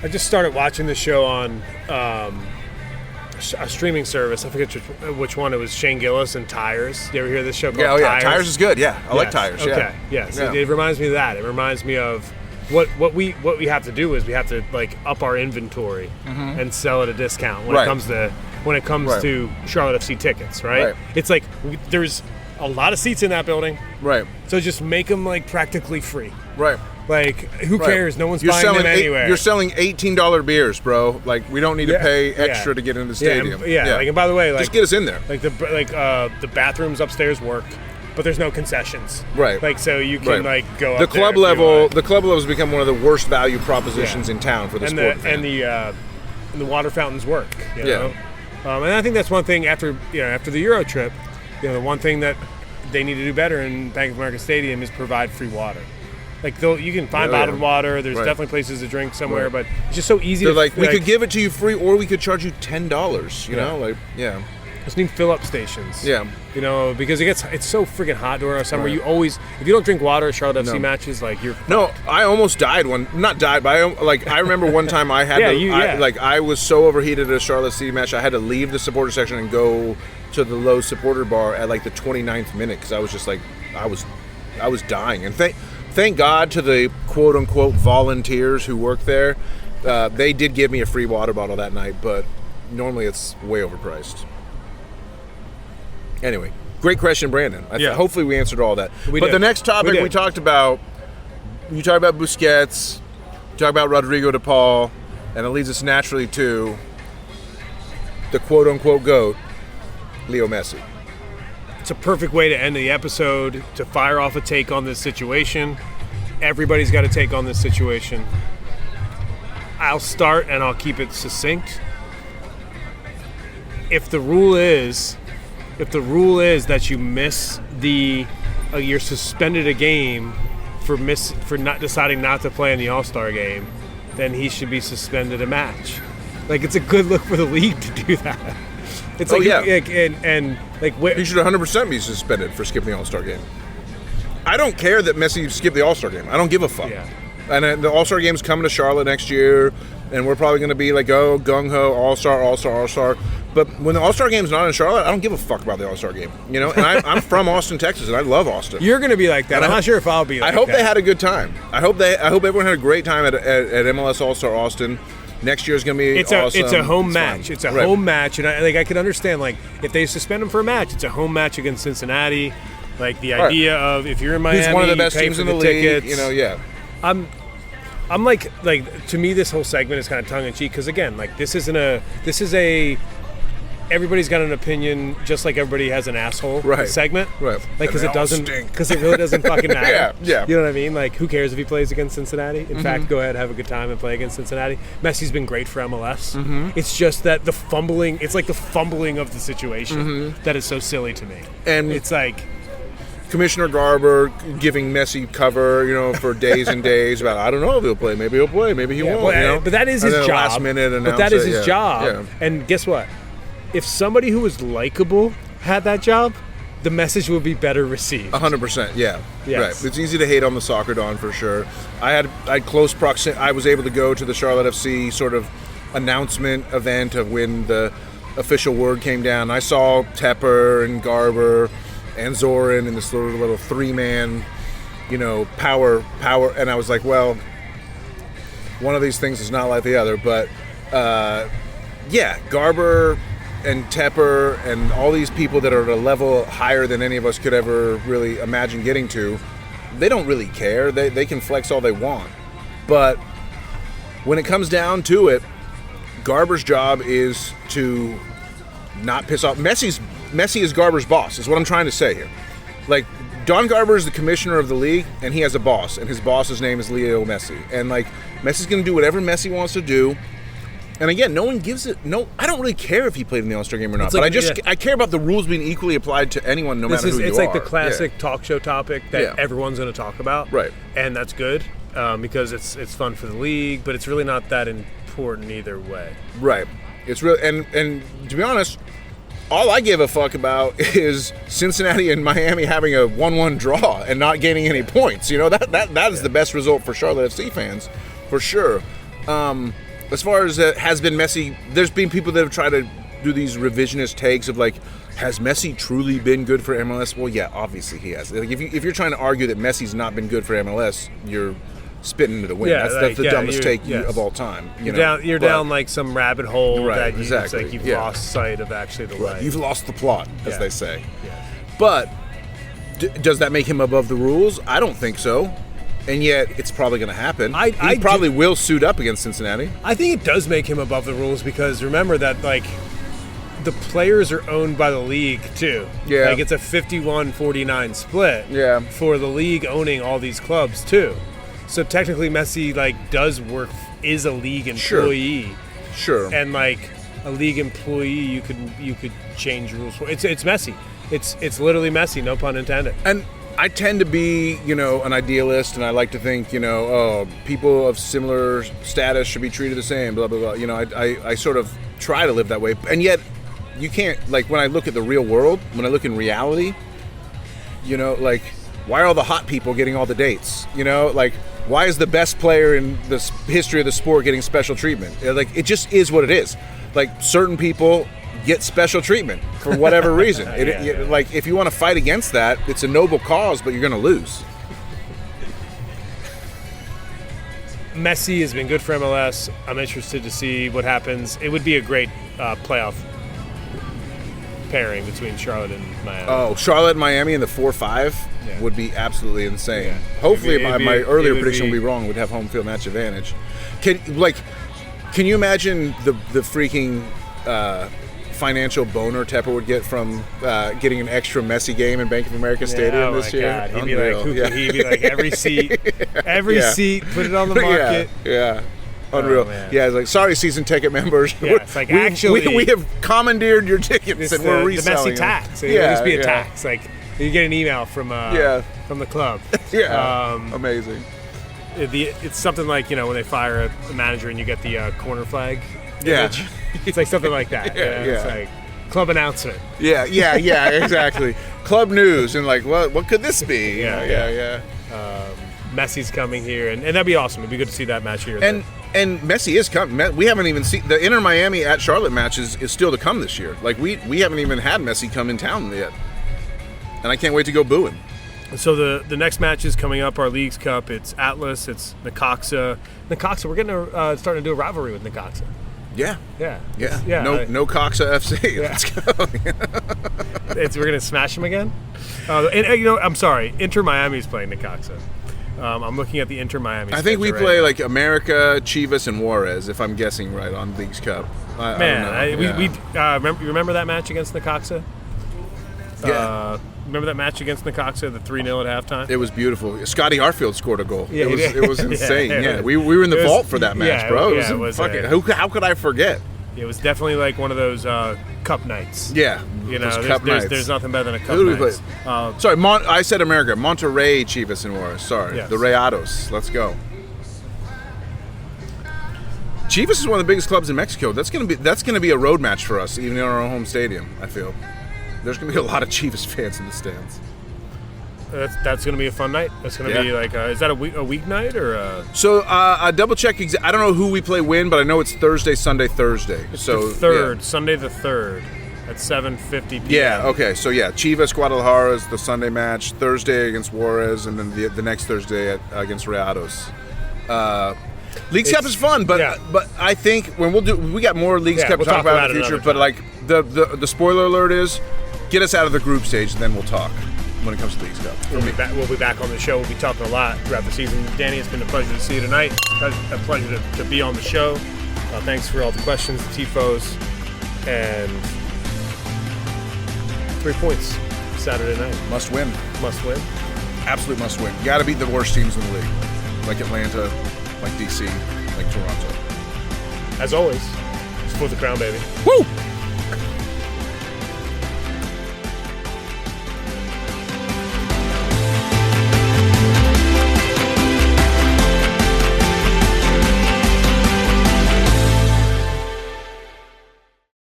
I just started watching the show on a streaming service. I forget which one. It was Shane Gillis and Tires. You ever hear this show called Tires? Tires is good. Yeah, I like Tires. Okay. Yes. It reminds me of that. It reminds me of what we have to do is we have to like up our inventory and sell at a discount when it comes to Charlotte FC tickets. Right? It's like there's a lot of seats in that building. Right. So just make them like practically free. Right. Like, who cares? No one's buying them anywhere. You're selling $18 beers, bro. Like, we don't need to pay extra to get into the stadium. Like, and by the way, like, just get us in there. Like the bathrooms upstairs work, but there's no concessions. Right. Like, so you can like go up the club level. The club level has become one of the worst value propositions in town for the sport fan. And the water fountains work. You know? And I think that's one thing after the Euro trip. The one thing that they need to do better in Bank of America Stadium is provide free water. Like, you can find bottled water. There's definitely places to drink somewhere, but it's just so easy. They're like, we could give it to you free, or we could charge you $10. You know, like, Just need fill-up stations. Yeah. Because it's so freaking hot during our summer. You always, if you don't drink water at Charlotte FC matches, like you're. No, I almost died not died, but I remember one time I had I was so overheated at a Charlotte FC match, I had to leave the supporter section and go to the low supporter bar at like the 29th minute because I was just like, I was dying. And thank God to the quote-unquote volunteers who work there. They did give me a free water bottle that night, but normally it's way overpriced. Anyway, great question, Brandon. Hopefully we answered all that. The next topic we talked about, you talk about Busquets, you talk about Rodrigo de Paul, and it leads us naturally to the quote-unquote GOAT, Leo Messi. It's a perfect way to end the episode, to fire off a take on this situation. Everybody's got a take on this situation. I'll start and I'll keep it succinct. If the rule is that you miss you're suspended a game for not deciding not to play in the All-Star game, then he should be suspended a match. Like, it's a good look for the league to do that. It's he should 100% be suspended for skipping the All-Star game. I don't care that Messi skipped the All-Star game. I don't give a fuck. Yeah. And the All-Star game's coming to Charlotte next year, and we're probably going to be like, gung-ho, All-Star. But when the All-Star game's not in Charlotte, I don't give a fuck about the All-Star game. And I'm from Austin, Texas, and I love Austin. You're going to be like that. I'm not sure if I'll be like that. I hope they had a good time. I hope everyone had a great time at MLS All-Star Austin. Next year is going to be awesome. It's a home match. It's a home match, and I can understand, like, if they suspend him for a match, it's a home match against Cincinnati. Like, the idea of if you're in Miami, who's one of the best teams in the league, tickets. I'm like to me, this whole segment is kind of tongue in cheek because, again, like, this is everybody's got an opinion, just like everybody has an asshole segment, right? Like, because it really doesn't fucking matter. yeah. You know what I mean? Like, who cares if he plays against Cincinnati? In fact, go ahead, have a good time and play against Cincinnati. Messi's been great for MLS. It's just that the fumbling of the situation that is so silly to me. And it's like Commissioner Garber giving Messi cover, for days and days about, I don't know if he'll play. Maybe he'll play. Maybe he won't. But that is his job. Last minute but that is his job. Yeah. And guess what? If somebody who was likable had that job, the message would be better received. 100%, yeah. Yes. Right. It's easy to hate on the soccer don for sure. I had close proximity. I was able to go to the Charlotte FC sort of announcement event of when the official word came down. I saw Tepper and Garber and Zoran in this little three-man, power, and I was like, well, one of these things is not like the other, but Garber and Tepper and all these people that are at a level higher than any of us could ever really imagine getting to, they don't really care. They can flex all they want. But when it comes down to it, Garber's job is to not piss off. Messi is Garber's boss, is what I'm trying to say here. Like, Don Garber is the commissioner of the league, and he has a boss, and his boss's name is Leo Messi. And, like, Messi's going to do whatever Messi wants to do. And again, no one gives it. No, I don't really care if he played in the All-Star game or not. But I care about the rules being equally applied to anyone, no matter who you are. It's like the classic talk show topic that everyone's going to talk about, right? And that's good because it's fun for the league, but it's really not that important either way, right? It's real, and to be honest, all I give a fuck about is Cincinnati and Miami having a 1-1 draw and not gaining any points. You know, that is the best result for Charlotte FC fans, for sure. As far as has been Messi, there's been people that have tried to do these revisionist takes of like, has Messi truly been good for MLS? Well, yeah, obviously he has. Like, if you're trying to argue that Messi's not been good for MLS, you're spitting into the wind. Yeah, that's the dumbest take of all time. You're down like some rabbit hole right, that exactly. It's like you've lost sight of actually the light. You've lost the plot, as they say. Yeah. But does that make him above the rules? I don't think so. And yet, it's probably going to happen. He probably will suit up against Cincinnati. I think it does make him above the rules because remember that, like, the players are owned by the league, too. Yeah. Like, it's a 51-49 split. Yeah. For the league owning all these clubs, too. So, technically, Messi, like, is a league employee. Sure. And, like, a league employee, you could change rules for. It's Messi. It's literally Messi, no pun intended. And I tend to be, an idealist, and I like to think, people of similar status should be treated the same, blah, blah, blah. I sort of try to live that way. And yet, you can't, like, when I look at the real world, when I look in reality, like, why are all the hot people getting all the dates? Like, why is the best player in the history of the sport getting special treatment? Like, it just is what it is. Like, certain people get special treatment for whatever reason. Like, if you want to fight against that, it's a noble cause, but you're going to lose. Messi has been good for MLS. I'm interested to see what happens. It would be a great playoff pairing between Charlotte and Miami. Oh, Charlotte and Miami in the 4-5 would be absolutely insane. Yeah. Hopefully, my earlier prediction will be wrong. We'd have home field match advantage. Can you imagine the freaking financial boner Tepper would get from getting an extra Messi game in Bank of America Stadium this year? God. He'd be like every seat, put it on the market. Yeah. Unreal. Oh, yeah, it's like, sorry, season ticket members. Yeah, it's like, we have commandeered your tickets and we're reselling the Messi tax. It would just be a tax. Like, you get an email from the club. Amazing. It's something like, when they fire a manager and you get the corner flag image. Yeah. It's like something like that. It's like club announcement. Yeah, exactly. Club news and like, what could this be? Yeah. Messi's coming here, and that'd be awesome. It'd be good to see that match here. And Messi is coming. We haven't even seen the Inter Miami at Charlotte match is still to come this year. Like, we haven't even had Messi come in town yet, and I can't wait to go boo him. So the next match is coming up, our Leagues Cup. It's Atlas, it's Necaxa. We're getting starting to do a rivalry with Necaxa. Yeah. No Coxa FC. Yeah. Let's go. We're gonna smash them again. I'm sorry. Inter Miami is playing Necaxa. I'm looking at the Inter Miami. I think we play like America, Chivas, and Juarez, if I'm guessing right, on Leagues Cup. We remember that match against Necaxa? Yeah. Remember that match against Necaxa, the 3-0 at halftime? It was beautiful. Scotty Harfield scored a goal. Yeah, it was insane. We were in the vault for that match, bro. How could I forget? It was definitely like one of those cup nights. Yeah, there's nothing better than a cup night. Sorry, I said America. Monterrey, Chivas, and Juarez. Sorry, yes. The Rayados. Let's go. Chivas is one of the biggest clubs in Mexico. That's gonna be a road match for us, even in our own home stadium. I feel there's gonna be a lot of Chivas fans in the stands. That's going to be a fun night. That's going to be like, is that a weeknight or? So double check. I don't know who we play when, but I know it's Thursday, Sunday, Thursday. It's so the 3rd, Sunday the 3rd at 7:50 p.m. Yeah. Okay. So Chivas Guadalajara is the Sunday match. Thursday against Juarez, and then the next Thursday against Rayados. Leagues Cup is fun, but I think when we got more Leagues Cup to talk about in the future. But like the spoiler alert is, get us out of the group stage, and then we'll talk. when it comes to the East Cup. We'll be back on the show. We'll be talking a lot throughout the season. Danny, it's been a pleasure to see you tonight. A pleasure to be on the show. Thanks for all the questions, the tifos, and 3 points Saturday night. Must win. Must win. Absolute must win. You got to beat the worst teams in the league, like Atlanta, like DC, like Toronto. As always, it's for the crown, baby. Woo!